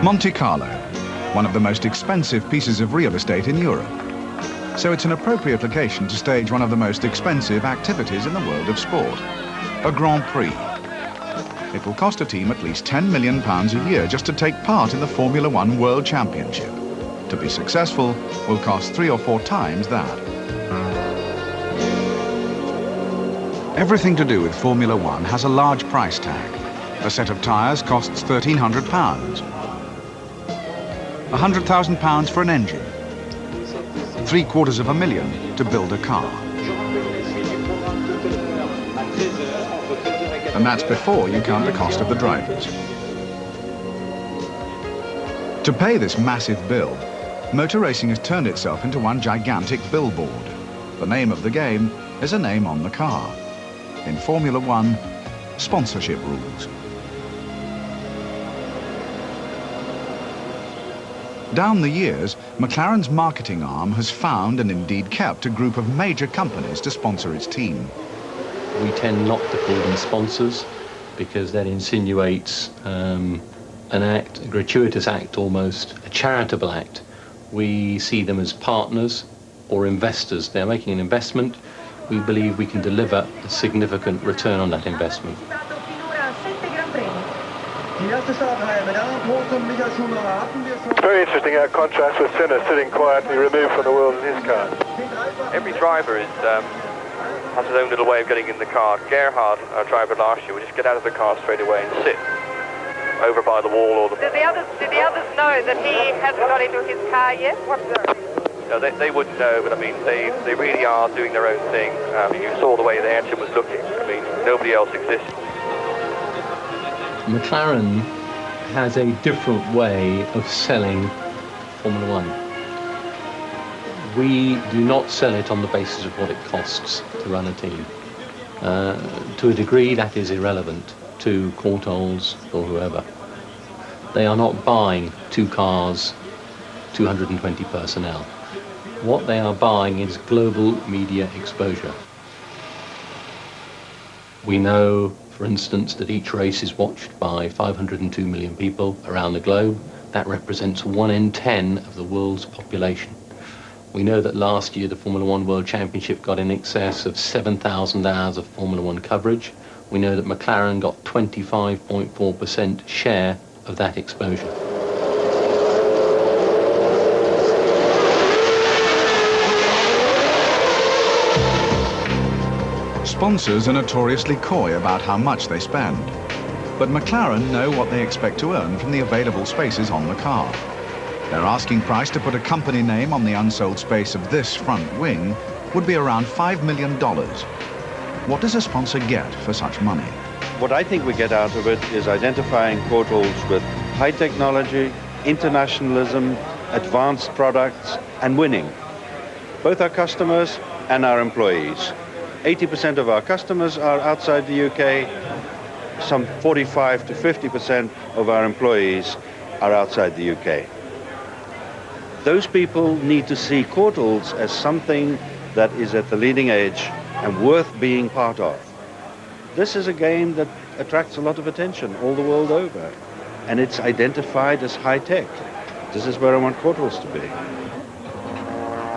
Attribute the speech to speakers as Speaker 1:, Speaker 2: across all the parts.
Speaker 1: Monte Carlo, one of the most expensive pieces of real estate in Europe. So it's an appropriate location to stage one of the most expensive activities in the world of sport, a Grand Prix. It will cost a team at least £10 million a year just to take part in the Formula One World Championship. To be successful will cost 3 or 4 times that. Everything to do with Formula One has a large price tag. A set of tyres costs £1,300. £100,000 for an engine. £750,000 to build a car. And that's before you count the cost of the drivers. To pay this massive bill, motor racing has turned itself into one gigantic billboard. The name of the game is a name on the car. In Formula One, sponsorship rules. Down the years, McLaren's marketing arm has found and indeed kept a group of major companies to sponsor its team.
Speaker 2: We tend not to call them sponsors because that insinuates an act, a gratuitous act almost, a charitable act. We see them as partners or investors. They're making an investment. We believe we can deliver a significant return on that investment.
Speaker 3: Very interesting contrast with Senna sitting quietly removed from the world in his car.
Speaker 4: Every driver has his own little way of getting in the car. Gerhard, our driver last year, would just get out of the car straight away and sit over by the wall or the...
Speaker 5: Did the others know that he hasn't got into his car yet?
Speaker 4: No, they wouldn't know, but I mean, they really are doing their own thing. You saw the way the engine was looking. I mean, nobody else exists.
Speaker 2: McLaren has a different way of selling Formula One. We do not sell it on the basis of what it costs to run a team. To a degree, that is irrelevant to Courtaulds or whoever. They are not buying 2 cars, 220 personnel. What they are buying is global media exposure. We know, for instance, that each race is watched by 502 million people around the globe. That represents 1 in 10 of the world's population. We know that last year the Formula One World Championship got in excess of 7,000 hours of Formula One coverage. We know that McLaren got 25.4% share of that exposure.
Speaker 1: Sponsors are notoriously coy about how much they spend. But McLaren know what they expect to earn from the available spaces on the car. Their asking price to put a company name on the unsold space of this front wing would be around $5 million. What does a sponsor get for such money?
Speaker 6: What I think we get out of it is identifying Courtaulds with high technology, internationalism, advanced products, and winning. Both our customers and our employees. 80% of our customers are outside the UK. Some 45 to 50% of our employees are outside the UK. Those people need to see Courtaulds as something that is at the leading edge and worth being part of. This is a game that attracts a lot of attention all the world over, and it's identified as high-tech. This is where I want Courtaulds to be.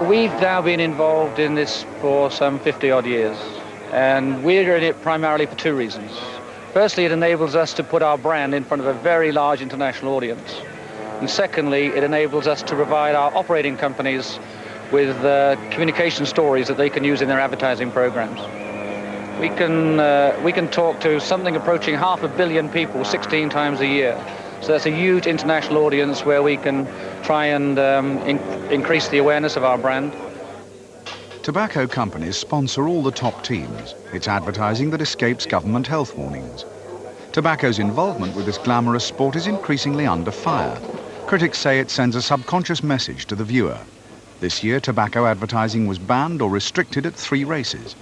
Speaker 7: We've now been involved in this for some 50-odd years, and we're in it primarily for 2 reasons. Firstly, it enables us to put our brand in front of a very large international audience. And secondly, it enables us to provide our operating companies with communication stories that they can use in their advertising programs. We can talk to something approaching 500 million people 16 times a year. So that's a huge international audience where we can try and increase the awareness of our brand.
Speaker 1: Tobacco companies sponsor all the top teams. It's advertising that escapes government health warnings. Tobacco's involvement with this glamorous sport is increasingly under fire. Critics say it sends a subconscious message to the viewer. This year, tobacco advertising was banned or restricted at 3 races.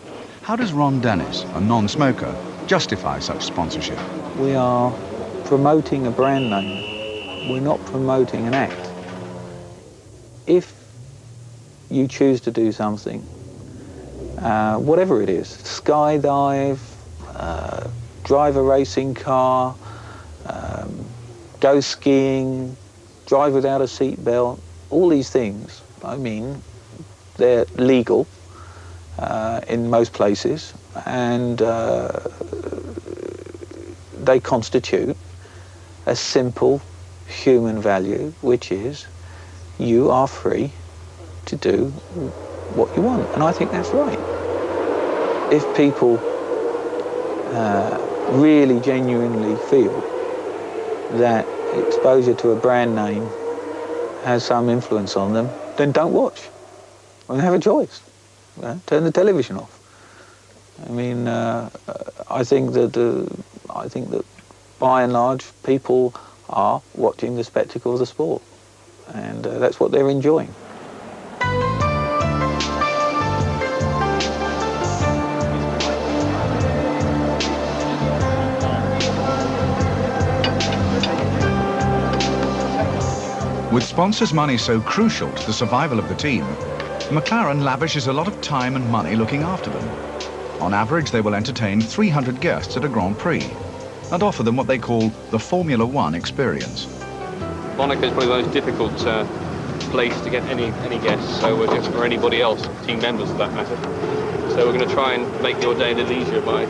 Speaker 1: How does Ron Dennis, a non-smoker, justify such sponsorship?
Speaker 8: We are promoting a brand name. We're not promoting an act. If you choose to do something, whatever it is, skydive, drive a racing car, go skiing, drive without a seat belt, all these things, I mean, they're legal in most places, and they constitute a simple human value, which is you are free to do what you want, and I think that's right. If people really genuinely feel that exposure to a brand name has some influence on them, then don't watch. I mean, have a choice. Turn the television off. I mean, I think that by and large people are watching the spectacle of the sport, and that's what they're enjoying.
Speaker 1: With sponsors' money so crucial to the survival of the team, McLaren lavishes a lot of time and money looking after them. On average, they will entertain 300 guests at a Grand Prix and offer them what they call the Formula One experience.
Speaker 9: Monaco is probably the most difficult place to get any guests, so or anybody else, team members for that matter. So we're going to try and make your day a little easier by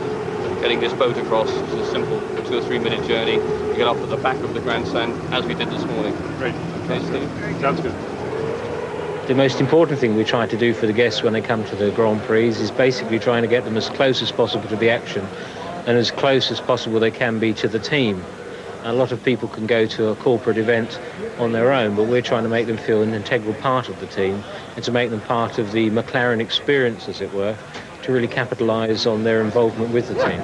Speaker 9: getting this boat across. It's a simple 2 or 3 minute journey. You get off at the back of the grandstand, as we did this morning. Great. Okay, Steve? Sounds good.
Speaker 7: The most important thing we try to do for the guests when they come to the Grand Prix is basically trying to get them as close as possible to the action and as close as possible they can be to the team. A lot of people can go to a corporate event on their own, but we're trying to make them feel an integral part of the team and to make them part of the McLaren experience, as it were, to really capitalise on their involvement with the team.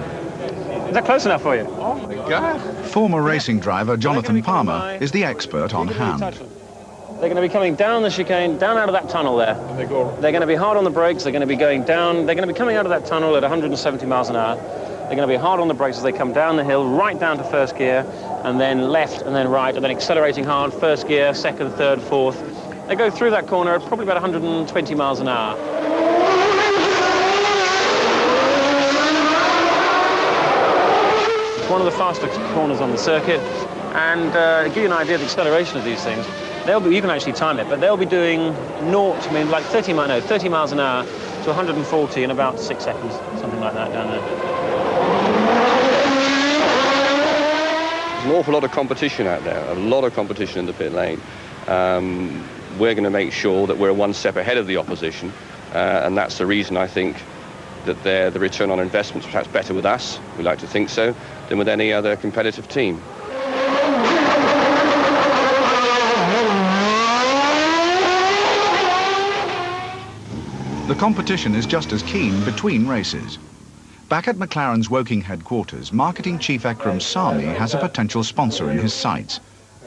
Speaker 9: Is that close enough for you?
Speaker 1: Oh my God. Former racing driver Jonathan Palmer is the expert on hand.
Speaker 9: They're going to be coming down the chicane, down out of that tunnel there. And they're going to be hard on the brakes, they're going to be going down, they're going to be coming out of that tunnel at 170 miles an hour. They're going to be hard on the brakes as they come down the hill, right down to first gear, and then left, and then right, and then accelerating hard, first gear, second, third, fourth. They go through that corner at probably about 120 miles an hour. It's one of the fastest corners on the circuit, and to give you an idea of the acceleration of these things, you can actually time it, but they'll be doing 30 miles an hour to 140 in about 6 seconds, something like that down there.
Speaker 10: There's an awful lot of competition out there, a lot of competition in the pit lane. We're going to make sure that we're one step ahead of the opposition, and that's the reason I think that the return on investment is perhaps better with us, we like to think so, than with any other competitive team.
Speaker 1: The competition is just as keen between races. Back at McLaren's Woking headquarters, marketing chief Ekram Sami has a potential sponsor in his sights.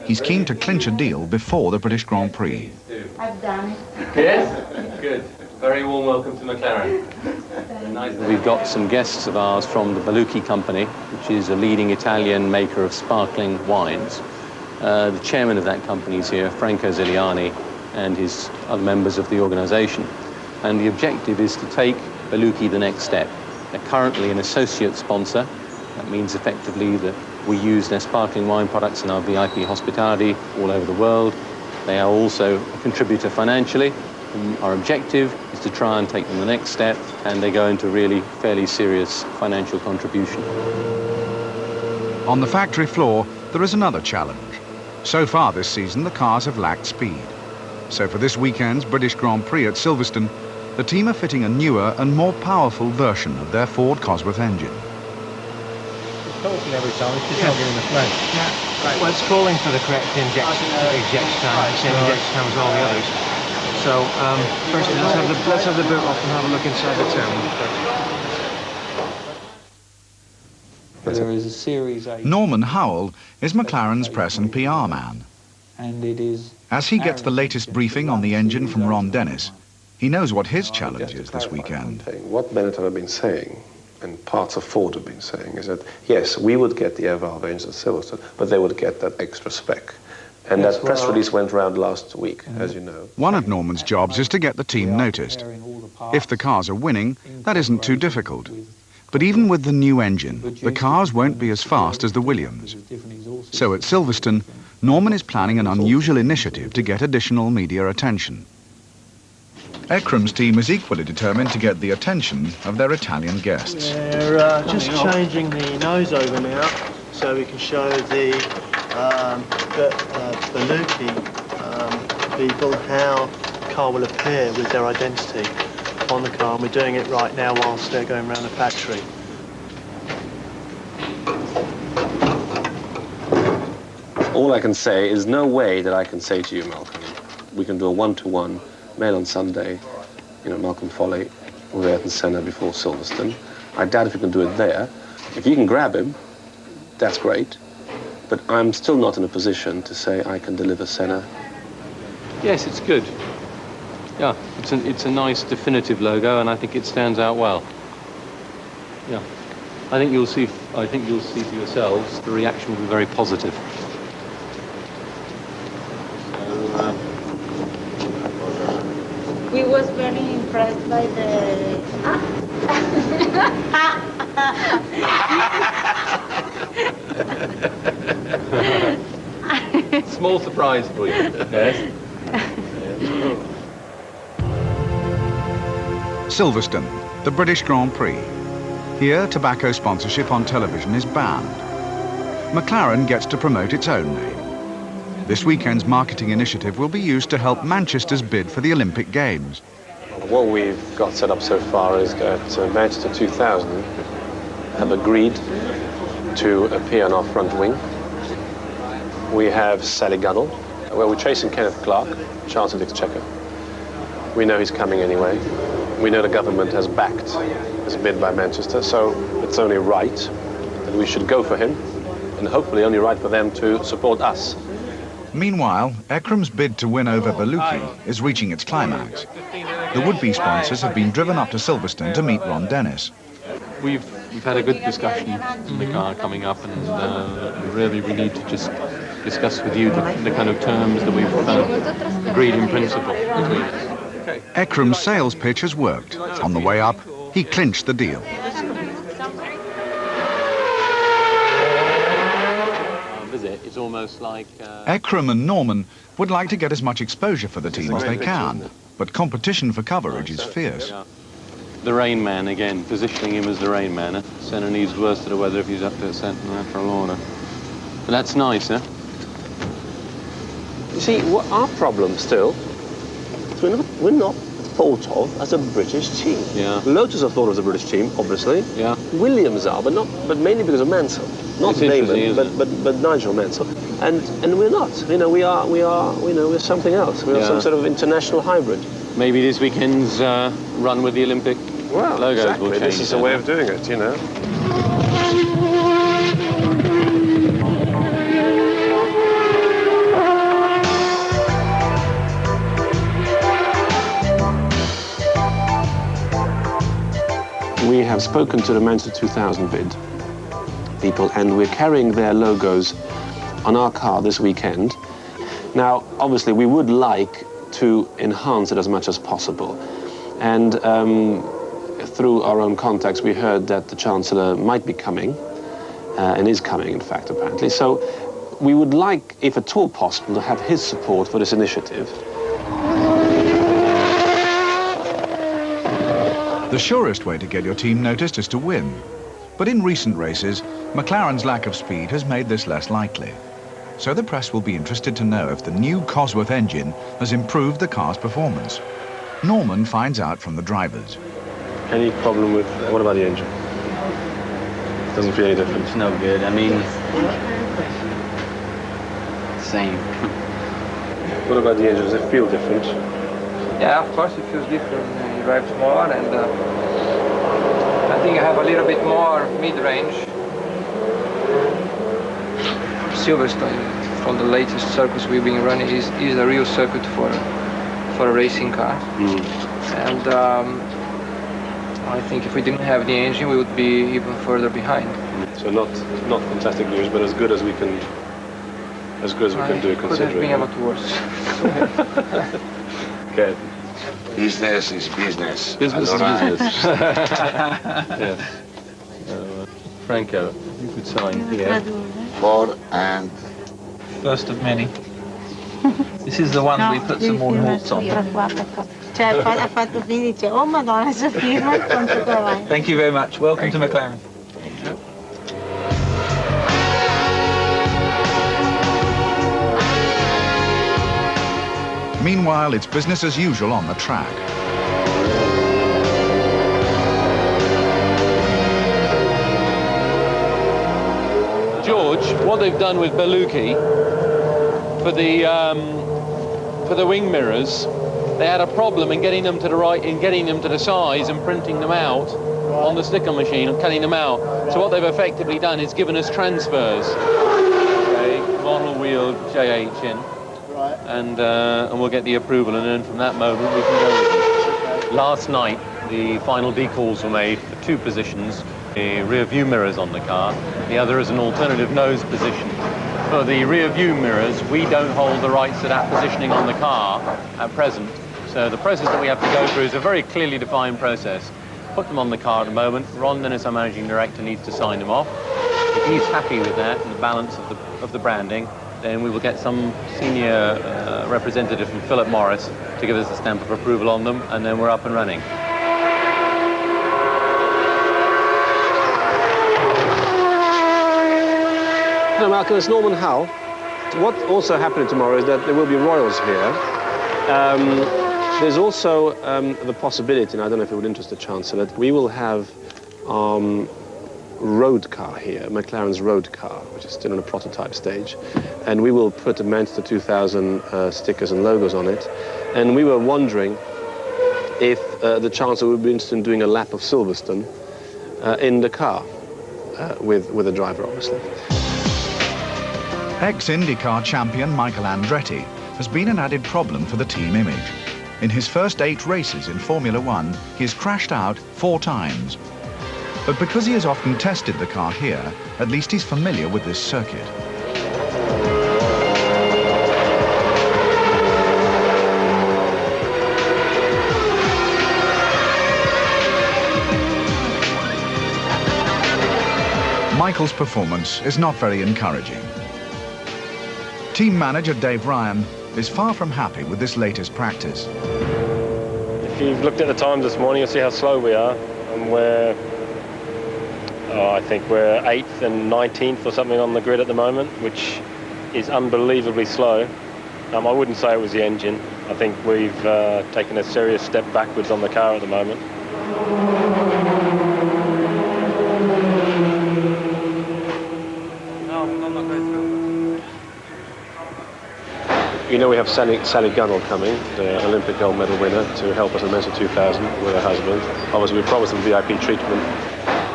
Speaker 1: He's keen to clinch a deal before the British Grand Prix.
Speaker 5: I've done it.
Speaker 2: Yes? Good. Very warm welcome to McLaren. We've got some guests of ours from the Baluchi Company, which is a leading Italian maker of sparkling wines. The chairman of that company is here, Franco Ziliani, and his other members of the organisation. And the objective is to take Baluchi the next step. They're currently an associate sponsor. That means effectively that we use their sparkling wine products in our VIP hospitality all over the world. They are also a contributor financially. And our objective is to try and take them the next step, and they go into really fairly serious financial contribution.
Speaker 1: On the factory floor, there is another challenge. So far this season, the cars have lacked speed. So for this weekend's British Grand Prix at Silverstone, the team are fitting a newer and more powerful version of their Ford Cosworth engine.
Speaker 11: It's talking every time, it's just not giving the flow. Yeah, right. Well, it's calling for the correct ejection time, the same ejection time as all the others. So, first let's have the boot off and have a look inside the turn.
Speaker 8: There is a Series 8.
Speaker 1: Norman Howell is McLaren's press and PR man.
Speaker 8: And it is...
Speaker 1: As he gets the latest briefing on the engine from Ron Dennis, he knows what his challenge is this weekend.
Speaker 12: What Benetton have been saying, and parts of Ford have been saying, is that, yes, we would get the air valve engine at Silverstone, but they would get that extra spec. And that press release went around last week, as you know.
Speaker 1: One of Norman's jobs is to get the team noticed. If the cars are winning, that isn't too difficult. But even with the new engine, the cars won't be as fast as the Williams. So at Silverstone, Norman is planning an unusual initiative to get additional media attention. Ekram's team is equally determined to get the attention of their Italian guests.
Speaker 13: We're just changing the nose over now so we can show the Beluki people how the car will appear with their identity on the car, and we're doing it right now whilst they're going around the factory.
Speaker 12: All I can say is no way that I can say to you, Malcolm, we can do a one-to-one, mail on Sunday, you know, Malcolm Foley, with Ayrton Senna before Silverstone. I doubt if you can do it there. If you can grab him, that's great. But I'm still not in a position to say I can deliver Senna.
Speaker 2: Yes, it's good. Yeah, it's a nice definitive logo, and I think it stands out well. Yeah, I think you'll see for yourselves the reaction will be very positive.
Speaker 14: We was very impressed by the...
Speaker 2: Small surprise for you. Yes.
Speaker 1: Silverstone, the British Grand Prix. Here, tobacco sponsorship on television is banned. McLaren gets to promote its own name. This weekend's marketing initiative will be used to help Manchester's bid for the Olympic Games.
Speaker 12: What we've got set up so far is that Manchester 2000 have agreed to appear on our front wing. We have Sally Gunnell. Well, we're chasing Kenneth Clark, Chancellor of the Exchequer. We know he's coming anyway. We know the government has backed this bid by Manchester, so it's only right that we should go for him, and hopefully only right for them to support us.
Speaker 1: Meanwhile, Ekram's bid to win over Beluki is reaching its climax. The would-be sponsors have been driven up to Silverstone to meet Ron Dennis.
Speaker 2: We've had a good discussion in the car coming up, and we need to just discuss with you the kind of terms that we've agreed in principle between us.
Speaker 1: Ekram's sales pitch has worked. On the way up, he clinched the deal.
Speaker 2: It's almost like...
Speaker 1: Ekram and Norman would like to get as much exposure for the team as they can, but competition for coverage is fierce.
Speaker 2: The Rain Man again, positioning him as the Rain Man. Senna needs worse to the weather if he's up to Senna for a Lorna. But that's nice, huh?
Speaker 12: You see, what our problem still is we're not thought of as a British team.
Speaker 2: Yeah.
Speaker 12: Lotus are thought of as a British team, obviously.
Speaker 2: Yeah.
Speaker 12: Williams are, but mainly because of Mansell. Not Damon, but Nigel Mansell. And we're not. You know, we're something else. We're some sort of international hybrid.
Speaker 2: Maybe this weekend's run with the Olympic logos
Speaker 12: exactly.
Speaker 2: will change.
Speaker 12: This is a way of doing it, you know. We have spoken to the Manchester 2000 bid people, and we're carrying their logos on our car this weekend. Now, obviously, we would like to enhance it as much as possible. And through our own contacts, we heard that the Chancellor might be coming, and is coming, in fact, apparently. So we would like, if at all possible, to have his support for this initiative.
Speaker 1: The surest way to get your team noticed is to win. But in recent races, McLaren's lack of speed has made this less likely. So the press will be interested to know if the new Cosworth engine has improved the car's performance. Norman finds out from the drivers.
Speaker 12: Any problem with... What about the engine? Doesn't feel any different.
Speaker 15: It's no good. I mean... Same.
Speaker 12: What about the engine? Does it feel different?
Speaker 16: Yeah, of course it feels different. It drives more, and I think I have a little bit more mid-range. Silverstone, from the latest circuits we've been running, is a real circuit for a racing car. And I think if we didn't have the engine, we would be even further behind.
Speaker 12: So not fantastic news, but as good as we can do, considering.
Speaker 16: Could have been a lot worse.
Speaker 12: Okay.
Speaker 15: Business is business.
Speaker 2: Business is
Speaker 15: Allora.
Speaker 2: business. Yeah. Franco, you could sign here.
Speaker 15: 4 and
Speaker 8: First of many. This is the one we put some more malts on. Thank you very much. Welcome to McLaren.
Speaker 1: Meanwhile, it's business as usual on the track.
Speaker 2: George, what they've done with Beluki for the wing mirrors, they had a problem in getting them to the right, in getting them to the size and printing them out on the sticker machine and cutting them out. So what they've effectively done is given us transfers. Okay, model wheel JH in.
Speaker 13: Right.
Speaker 2: And we'll get the approval, and then from that moment we can go with them. Last night, the final decals were made for 2 positions. The rear view mirrors on the car. The other is an alternative nose position. For the rear view mirrors, we don't hold the rights to that positioning on the car at present. So the process that we have to go through is a very clearly defined process. Put them on the car at the moment. Ron, then as our managing director, needs to sign them off. If he's happy with that and the balance of the branding, then we will get some senior representative from Philip Morris to give us a stamp of approval on them, and then we're up and running.
Speaker 12: Hello, Malcolm, it's Norman Hull. What also happening tomorrow is that there will be royals here. There's also the possibility, and I don't know if it would interest the Chancellor, that we will have road car here, McLaren's road car, which is still in a prototype stage. And we will put the Manchester 2000 stickers and logos on it. And we were wondering if the Chancellor would be interested in doing a lap of Silverstone in the car, with a driver, obviously.
Speaker 1: Ex-IndyCar champion Michael Andretti has been an added problem for the team image. In his first 8 races in Formula One, he has crashed out 4 times. But because he has often tested the car here, at least he's familiar with this circuit. Michael's performance is not very encouraging. Team manager Dave Ryan is far from happy with this latest practice.
Speaker 9: If you've looked at the times this morning, you'll see how slow we are, and I think we're 8th and 19th or something on the grid at the moment, which is unbelievably slow. I wouldn't say it was the engine. I think we've taken a serious step backwards on the car at the moment.
Speaker 12: You know, we have Sally Gunnell coming, the Olympic gold medal winner, to help us in Manchester 2000 with her husband. Obviously, we promised them VIP treatment.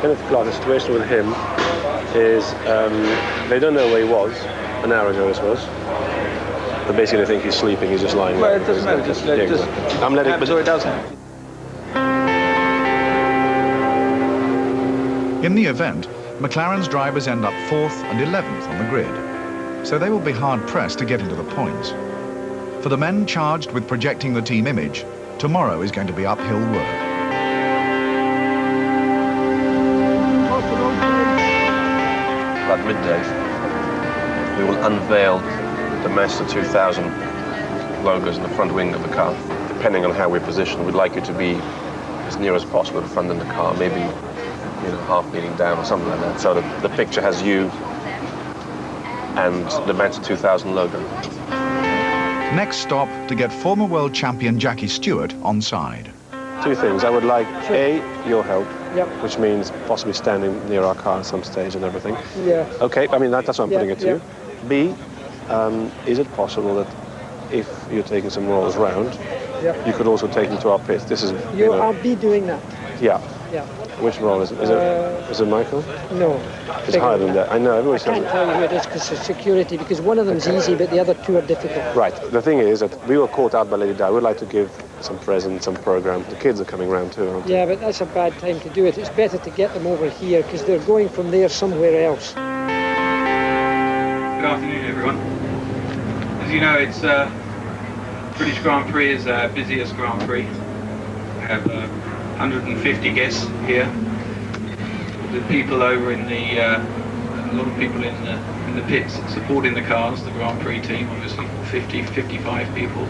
Speaker 12: Kenneth Clark, the situation with him is they don't know where he was. An hour ago, this was. But basically, they think he's sleeping. He's just lying there.
Speaker 8: Well, it doesn't matter.
Speaker 12: I'm letting it.
Speaker 8: So it does happen.
Speaker 1: In the event, McLaren's drivers end up 4th and 11th on the grid, so they will be hard-pressed to get into the points. For the men charged with projecting the team image, tomorrow is going to be uphill work.
Speaker 12: About midday, we will unveil the Manchester 2000 logos in the front wing of the car. Depending on how we're positioned, we'd like you to be as near as possible to the front of the car, maybe, half leaning down or something like that. So the picture has you and the Manchester 2000 logo.
Speaker 1: Next stop, to get former world champion Jackie Stewart on side.
Speaker 12: 2 things. I would like, A, your help,
Speaker 17: Yep.
Speaker 12: which means possibly standing near our car at some stage and everything.
Speaker 17: Yeah.
Speaker 12: Okay, I mean, that's what I'm putting it to
Speaker 17: yeah.
Speaker 12: you. B, is it possible that if you're taking some rolls round, you could also take them to our pit? This is,
Speaker 17: I'll be doing that.
Speaker 12: Yeah.
Speaker 17: Yeah.
Speaker 12: Which roll is it? Is it Michael?
Speaker 17: No.
Speaker 12: It's higher than that. I know, everybody says
Speaker 17: I can't tell you who it is because of security, because one of them's easy, but the other 2 are difficult.
Speaker 12: Right. The thing is that we were caught out by Lady Di. We'd like to give some presents, some program. The kids are coming round too, aren't they?
Speaker 17: Yeah, but that's a bad time to do it. It's better to get them over here because they're going from there somewhere else.
Speaker 18: Good afternoon, everyone. As you know, it's British Grand Prix is our busiest Grand Prix. We have 150 guests here. The people over in the a lot of people in the pits supporting the cars, the Grand Prix team, obviously 50, 55 people,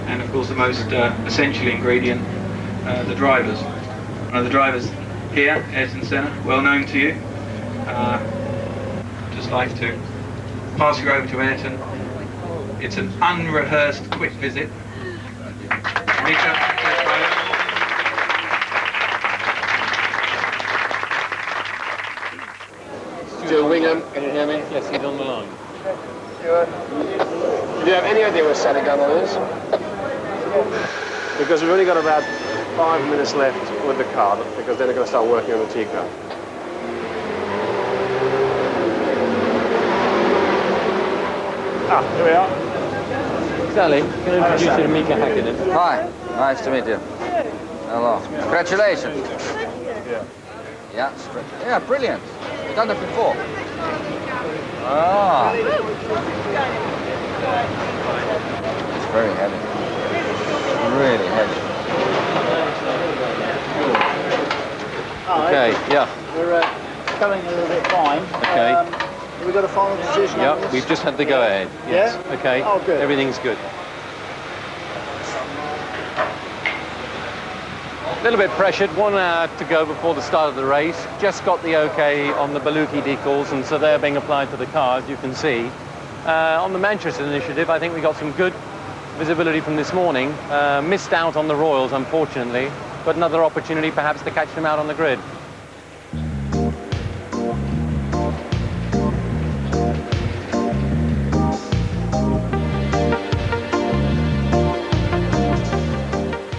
Speaker 18: and of course the most essential ingredient, the drivers. One of the drivers here, Ayrton Senna, well known to you. Just like to pass you over to Ayrton. It's an unrehearsed quick visit.
Speaker 19: Joe Wingham, can you hear me?
Speaker 9: Yes, he's on the line.
Speaker 19: Do you have any idea where Sally Gunnell is?
Speaker 11: Because we've only got about 5 minutes left with the car, because then they're going to start working on the T-car. Here we are.
Speaker 9: Sally, can I introduce you to Mika Hakkinen?
Speaker 20: Hi, nice to meet you. Hello. Congratulations. Yeah, brilliant. We've done that before. Ah. It's very heavy. Really heavy.
Speaker 9: Okay, yeah.
Speaker 13: We're coming a little bit fine.
Speaker 9: Okay.
Speaker 13: Have we got a final decision on
Speaker 9: Yeah,
Speaker 13: this?
Speaker 9: we've just had the go-ahead. Yes.
Speaker 13: Yeah?
Speaker 9: Okay.
Speaker 13: Oh, good.
Speaker 9: Everything's good. A little bit pressured, 1 hour to go before the start of the race. Just got the okay on the Baluki decals, and so they're being applied to the car, as you can see. On the Manchester initiative, I think we got some good visibility from this morning. Missed out on the Royals, unfortunately, but another opportunity perhaps to catch them out on the grid.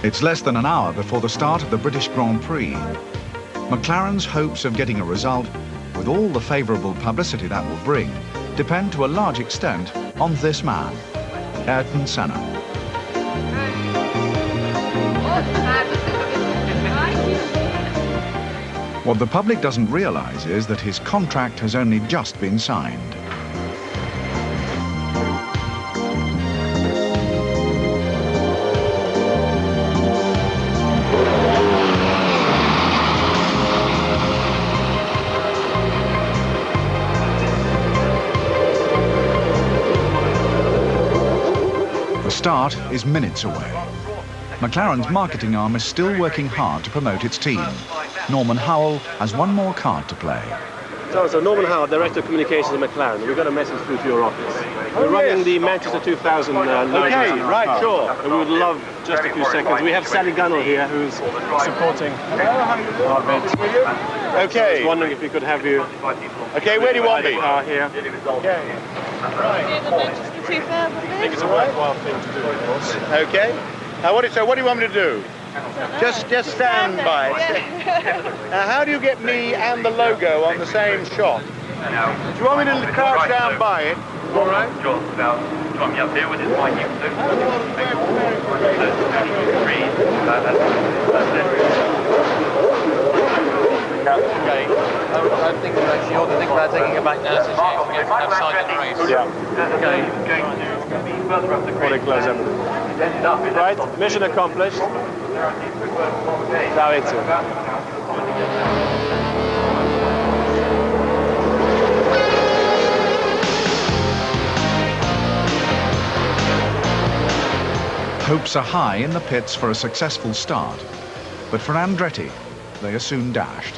Speaker 1: It's less than an hour before the start of the British Grand Prix. McLaren's hopes of getting a result, with all the favourable publicity that will bring, depend to a large extent on this man, Ayrton Senna. What the public doesn't realise is that his contract has only just been signed. The start is minutes away. McLaren's marketing arm is still working hard to promote its team. Norman Howell has one more card to play.
Speaker 11: So Norman Howell, Director of Communications at McLaren. We've got a message through to your office. We're running the Manchester 2000 logos.
Speaker 19: Okay,
Speaker 11: on our
Speaker 19: right,
Speaker 11: car.
Speaker 19: sure.
Speaker 11: And we would love just a few seconds. We have Sally Gunnell here, who's supporting our bid.
Speaker 19: Okay.
Speaker 11: I was wondering if we could have you.
Speaker 19: Okay, where do you want me?
Speaker 11: Car here.
Speaker 19: Okay.
Speaker 11: I think it's a worthwhile thing to do, of course.
Speaker 19: Okay. What do you want me to do? Just stand by. How do you get me and the logo on the same shot? Do you want me to crouch down by it? All right.
Speaker 21: Join me up here with his mic.
Speaker 9: Okay, I think we're actually ought to think about taking it back now since we have signed the race.
Speaker 11: Yeah.
Speaker 9: Okay.
Speaker 11: Before they close everything. Right, mission accomplished. Now it's it.
Speaker 1: Hopes are high in the pits for a successful start, but for Andretti, they are soon dashed.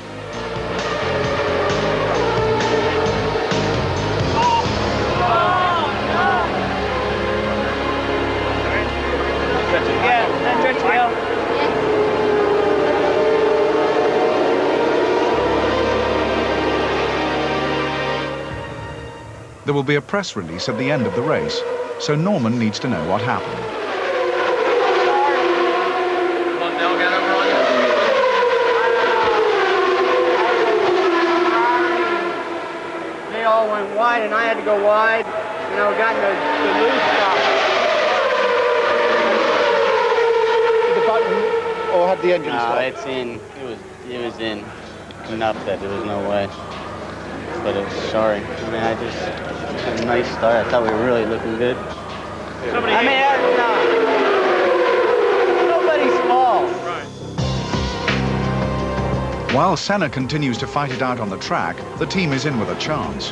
Speaker 1: There will be a press release at the end of the race, so Norman needs to know what happened.
Speaker 22: They all went wide, and I had to go wide, and I got the loose stop.
Speaker 19: The button, or had the engine
Speaker 15: No,
Speaker 19: stopped?
Speaker 15: it's in. It was in. Enough that there was no way. But it was sorry. I mean, I just had a nice start. I thought we were really looking good.
Speaker 22: I mean, nobody's fault.
Speaker 1: While Senna continues to fight it out on the track, the team is in with a chance.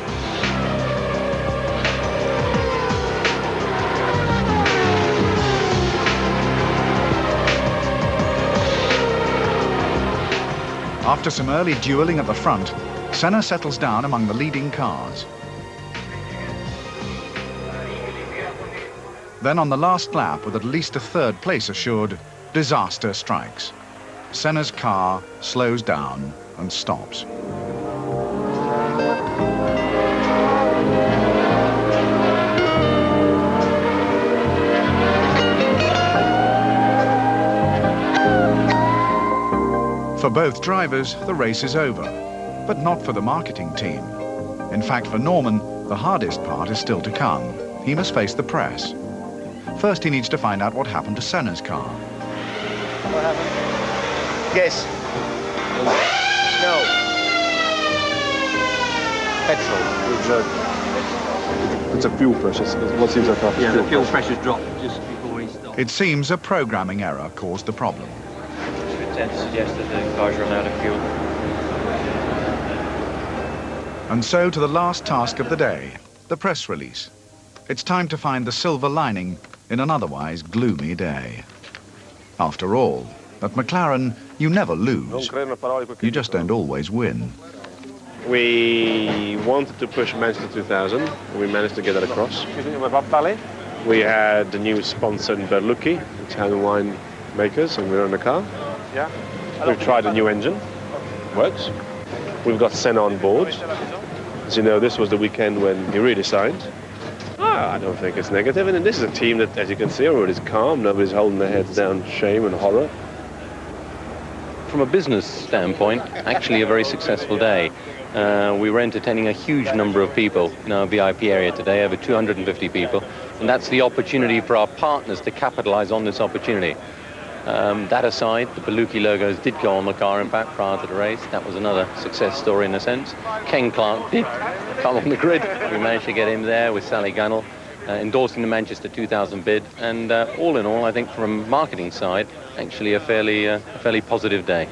Speaker 1: After some early dueling at the front, Senna settles down among the leading cars. Then on the last lap, with at least a third place assured, disaster strikes. Senna's car slows down and stops. For both drivers, the race is over, but not for the marketing team. In fact, for Norman, the hardest part is still to come. He must face the press. First, he needs to find out what happened to Senna's car.
Speaker 19: What happened? Guess. No.
Speaker 12: Petrol. It's a fuel pressure. What seems like
Speaker 11: yeah, the fuel pressure's dropped just before he stopped.
Speaker 1: It seems a programming error caused the problem.
Speaker 11: We tend to suggest that the car's run out of fuel.
Speaker 1: And so to the last task of the day, the press release. It's time to find the silver lining in an otherwise gloomy day. After all, at McLaren, you never lose. You just don't always win.
Speaker 12: We wanted to push Manchester 2000, and we managed to get that across. We had the new sponsor in Berlucchi, Italian wine makers, and we were in the car.
Speaker 19: Yeah.
Speaker 12: We've tried a new engine. Works. We've got Senna on board. As you know, this was the weekend when he really signed. I don't think it's negative, and this is a team that, as you can see, everybody's calm, nobody's holding their heads down, shame and horror.
Speaker 2: From a business standpoint, actually a very successful day. We were entertaining a huge number of people in our VIP area today, over 250 people, and that's the opportunity for our partners to capitalize on this opportunity. That aside, the Berlucchi logos did go on the car, in fact, prior to the race. That was another success story in a sense. Ken Clark did come on the grid. We managed to get him there with Sally Gunnell, endorsing the Manchester 2000 bid. And all in all, I think from a marketing side, actually a fairly positive day.